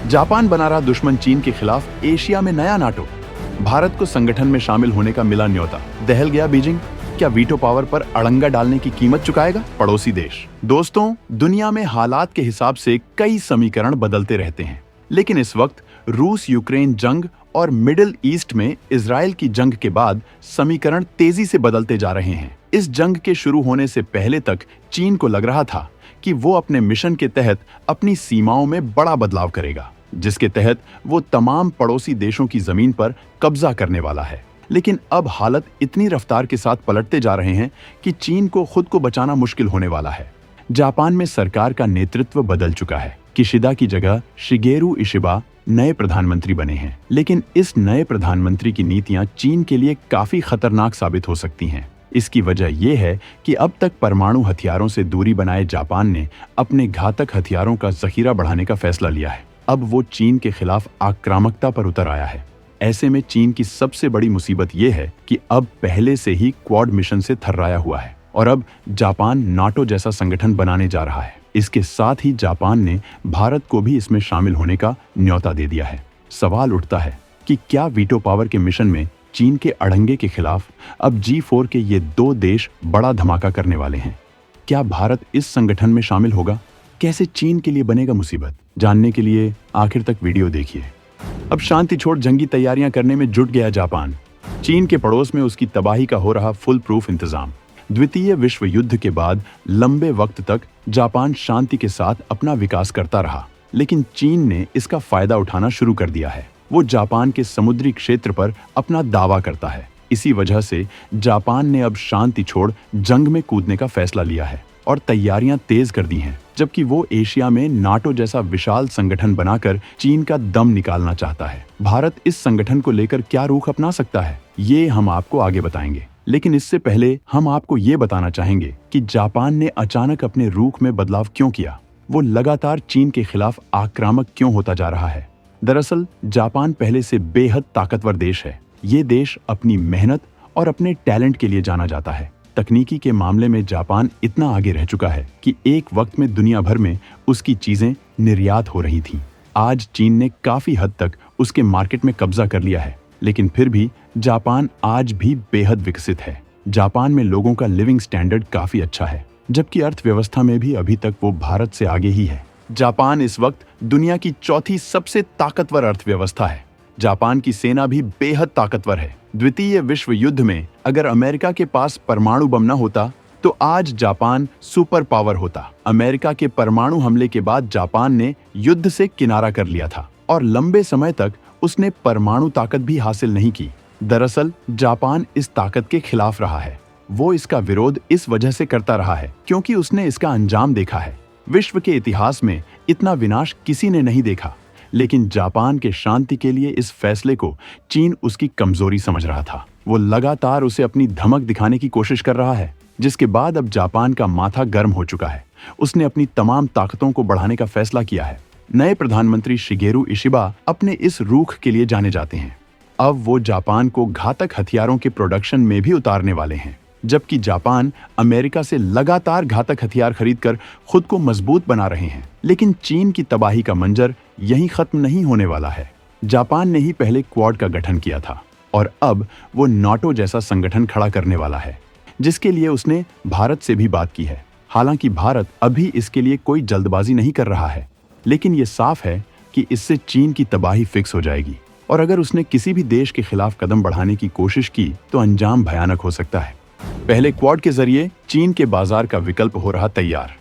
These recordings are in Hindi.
जापान बना रहा दुश्मन चीन के खिलाफ एशिया में नया नाटो। भारत को संगठन में शामिल होने का मिला न्योता। दहल गया बीजिंग। क्या वीटो पावर पर अड़ंगा डालने की कीमत चुकाएगा पड़ोसी देश? दोस्तों, दुनिया में हालात के हिसाब से कई समीकरण बदलते रहते हैं, लेकिन इस वक्त रूस यूक्रेन जंग और मिडिल ईस्ट में इजराइल की जंग के बाद समीकरण तेजी से बदलते जा रहे हैं। इस जंग के शुरू होने से पहले तक चीन को लग रहा था कि वो अपने मिशन के तहत अपनी सीमाओं में बड़ा बदलाव करेगा, जिसके तहत वो तमाम पड़ोसी देशों की जमीन पर कब्जा करने वाला है। लेकिन अब हालत इतनी रफ्तार के साथ पलटते जा रहे हैं कि चीन को खुद को बचाना मुश्किल होने वाला है। जापान में सरकार का नेतृत्व बदल चुका है। किशिदा की जगह शिगेरू इशिबा नए प्रधानमंत्री बने हैं, लेकिन इस नए प्रधानमंत्री की नीतियां चीन के लिए काफी खतरनाक साबित हो सकती हैं। इसकी वजह यह है कि अब तक परमाणु हथियारों से दूरी बनाए जापान ने अपने घातक हथियारों का जखीरा बढ़ाने का फैसला लिया है। अब वो चीन के खिलाफ आक्रामकता पर उतर आया है। ऐसे में चीन की सबसे बड़ी मुसीबत यह है कि अब पहले से ही क्वाड मिशन से थर्राया हुआ है और अब जापान नाटो जैसा संगठन बनाने जा रहा है। इसके साथ ही जापान ने भारत को भी इसमें शामिल होने का न्योता दे दिया है। सवाल उठता है कि क्या वीटो पावर के मिशन में चीन के अड़ंगे के खिलाफ अब G4 के ये दो देश बड़ा धमाका करने वाले हैं? क्या भारत इस संगठन में शामिल होगा? कैसे चीन के लिए बनेगा मुसीबत? जानने के लिए आखिर तक वीडियो देखिए। अब शांति छोड़ जंगी तैयारियां करने में जुट गया जापान। चीन के पड़ोस में उसकी तबाही का हो रहा फुल प्रूफ इंतजाम। द्वितीय विश्व युद्ध के बाद लंबे वक्त तक जापान शांति के साथ अपना विकास करता रहा, लेकिन चीन ने इसका फायदा उठाना शुरू कर दिया है। वो जापान के समुद्री क्षेत्र पर अपना दावा करता है। इसी वजह से जापान ने अब शांति छोड़ जंग में कूदने का फैसला लिया है और तैयारियां तेज कर दी हैं, जबकि वो एशिया में नाटो जैसा विशाल संगठन बनाकर चीन का दम निकालना चाहता है। भारत इस संगठन को लेकर क्या रुख अपना सकता है, ये हम आपको आगे बताएंगे। लेकिन इससे पहले हम आपको ये बताना चाहेंगे कि जापान ने अचानक अपने रुख में बदलाव क्यों किया। वो लगातार चीन के खिलाफ आक्रामक क्यों होता जा रहा है? दरअसल जापान पहले से बेहद ताकतवर देश है। ये देश अपनी मेहनत और अपने टैलेंट के लिए जाना जाता है। तकनीकी के मामले में जापान इतना आगे रह चुका है कि एक वक्त में दुनिया भर में उसकी चीजें निर्यात हो रही थीं। आज चीन ने काफी हद तक उसके मार्केट में कब्जा कर लिया है, लेकिन फिर भी जापान आज भी बेहद विकसित है। जापान में लोगों का लिविंग स्टैंडर्ड काफी अच्छा है, जबकि अर्थव्यवस्था में भी अभी तक वो भारत से आगे ही है। जापान इस वक्त दुनिया की चौथी सबसे ताकतवर अर्थव्यवस्था है। जापान की सेना भी बेहद ताकतवर है। द्वितीय विश्व युद्ध में अगर अमेरिका के पास परमाणु बम न होता तो आज जापान सुपर पावर होता। अमेरिका के परमाणु हमले के बाद जापान ने युद्ध से किनारा कर लिया था और लंबे समय तक उसने परमाणु ताकत भी हासिल नहीं की। दरअसल जापान इस ताकत के खिलाफ रहा है। वो इसका विरोध इस वजह से करता रहा है क्योंकि उसने इसका अंजाम देखा है। विश्व के इतिहास में इतना विनाश किसी ने नहीं देखा, लेकिन जापान के शांति के लिए इस फैसले को चीन उसकी कमजोरी समझ रहा था। वो लगातार उसे अपनी धमक दिखाने की कोशिश कर रहा है, जिसके बाद अब जापान का माथा गर्म हो चुका है। उसने अपनी तमाम ताकतों को बढ़ाने का फैसला किया है। नए प्रधानमंत्री शिगेरू इशिबा अपने इस रुख के लिए जाने जाते हैं। अब वो जापान को घातक हथियारों के प्रोडक्शन में भी उतारने वाले हैं, जबकि जापान अमेरिका से लगातार घातक हथियार खरीदकर खुद को मजबूत बना रहे हैं। लेकिन चीन की तबाही का मंजर यहीं खत्म नहीं होने वाला है। जापान ने ही पहले क्वाड का गठन किया था और अब वो नाटो जैसा संगठन खड़ा करने वाला है, जिसके लिए उसने भारत से भी बात की है। हालांकि भारत अभी इसके लिए कोई जल्दबाजी नहीं कर रहा है, लेकिन ये साफ है कि इससे चीन की तबाही फिक्स हो जाएगी और अगर उसने किसी भी देश के खिलाफ कदम बढ़ाने की कोशिश की तो अंजाम भयानक हो सकता है। पहले क्वाड के जरिए चीन के बाजार का विकल्प हो रहा तैयार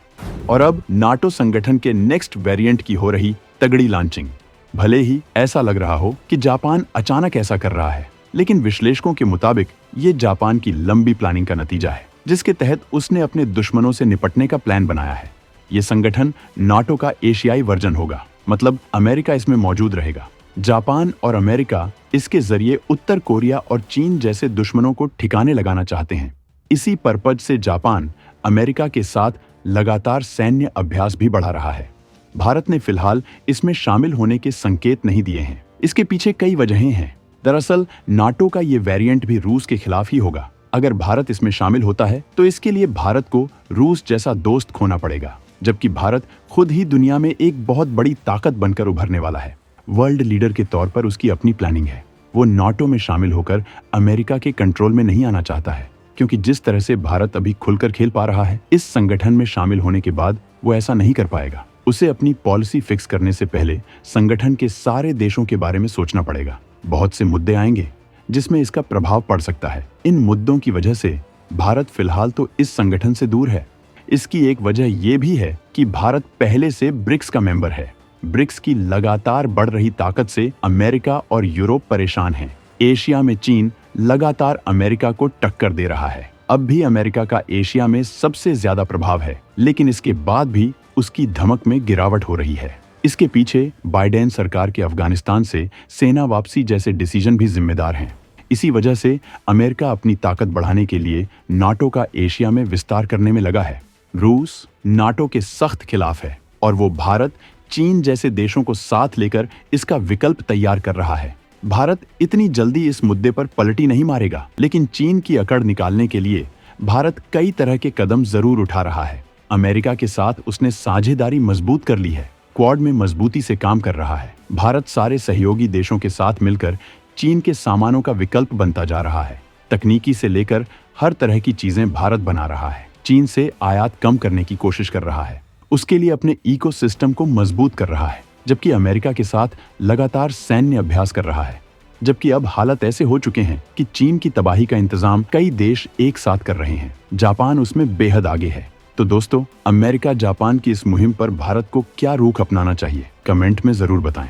और अब नाटो संगठन के नेक्स्ट वेरिएंट की हो रही तगड़ी लॉन्चिंग। भले ही ऐसा लग रहा हो कि जापान अचानक ऐसा कर रहा है, लेकिन विश्लेषकों के मुताबिक ये जापान की लंबी प्लानिंग का नतीजा है, जिसके तहत उसने अपने दुश्मनों से निपटने का प्लान बनाया है। ये संगठन नाटो का एशियाई वर्जन होगा, मतलब अमेरिका इसमें मौजूद रहेगा। जापान और अमेरिका इसके जरिए उत्तर कोरिया और चीन जैसे दुश्मनों को ठिकाने लगाना चाहते हैं। इसी पर्पज से जापान अमेरिका के साथ लगातार सैन्य अभ्यास भी बढ़ा रहा है। भारत ने फिलहाल इसमें शामिल होने के संकेत नहीं दिए हैं। इसके पीछे कई वजहें हैं। दरअसल नाटो का ये वेरिएंट भी रूस के खिलाफ ही होगा। अगर भारत इसमें शामिल होता है तो इसके लिए भारत को रूस जैसा दोस्त खोना पड़ेगा। जबकि भारत खुद ही दुनिया में एक बहुत बड़ी ताकत बनकर उभरने वाला है। वर्ल्ड लीडर के तौर पर उसकी अपनी प्लानिंग है। वो नाटो में शामिल होकर अमेरिका के कंट्रोल में नहीं आना चाहता है, क्योंकि जिस तरह से भारत अभी खुलकर खेल पा रहा है, इस संगठन में शामिल होने के बाद वो ऐसा नहीं कर पाएगा। उसे अपनी पॉलिसी फिक्स करने से पहले संगठन के सारे देशों के बारे में सोचना पड़ेगा। बहुत से मुद्दे आएंगे जिसमें इसका प्रभाव पड़ सकता है। इन मुद्दों की वजह से भारत फिलहाल तो इस संगठन से दूर है। इसकी एक वजह यह भी है कि भारत पहले से ब्रिक्स का मेंबर है। ब्रिक्स की लगातार बढ़ रही ताकत से अमेरिका और यूरोप परेशान हैं। एशिया में चीन लगातार अमेरिका को टक्कर दे रहा है। अब भी अमेरिका का एशिया में सबसे ज्यादा प्रभाव है, लेकिन इसके बाद भी उसकी धमक में गिरावट हो रही है। इसके पीछे बाइडेन सरकार के अफगानिस्तान से सेना वापसी जैसे डिसीजन भी जिम्मेदार हैं। इसी वजह से अमेरिका अपनी ताकत बढ़ाने के लिए नाटो का एशिया में विस्तार करने में लगा है। रूस नाटो के सख्त खिलाफ है और वो भारत, चीन जैसे देशों को साथ लेकर इसका विकल्प तैयार कर रहा है। भारत इतनी जल्दी इस मुद्दे पर पलटी नहीं मारेगा, लेकिन चीन की अकड़ निकालने के लिए भारत कई तरह के कदम जरूर उठा रहा है। अमेरिका के साथ उसने साझेदारी मजबूत कर ली है, क्वाड में मजबूती से काम कर रहा है। भारत सारे सहयोगी देशों के साथ मिलकर चीन के सामानों का विकल्प बनता जा रहा है। तकनीकी से लेकर हर तरह की चीजें भारत बना रहा है। चीन से आयात कम करने की कोशिश कर रहा है, उसके लिए अपने इकोसिस्टम को मजबूत कर रहा है, जबकि अमेरिका के साथ लगातार सैन्य अभ्यास कर रहा है। जबकि अब हालत ऐसे हो चुके हैं कि चीन की तबाही का इंतजाम कई देश एक साथ कर रहे हैं। जापान उसमें बेहद आगे है। तो दोस्तों, अमेरिका जापान की इस मुहिम पर भारत को क्या रुख अपनाना चाहिए, कमेंट में जरूर बताएं।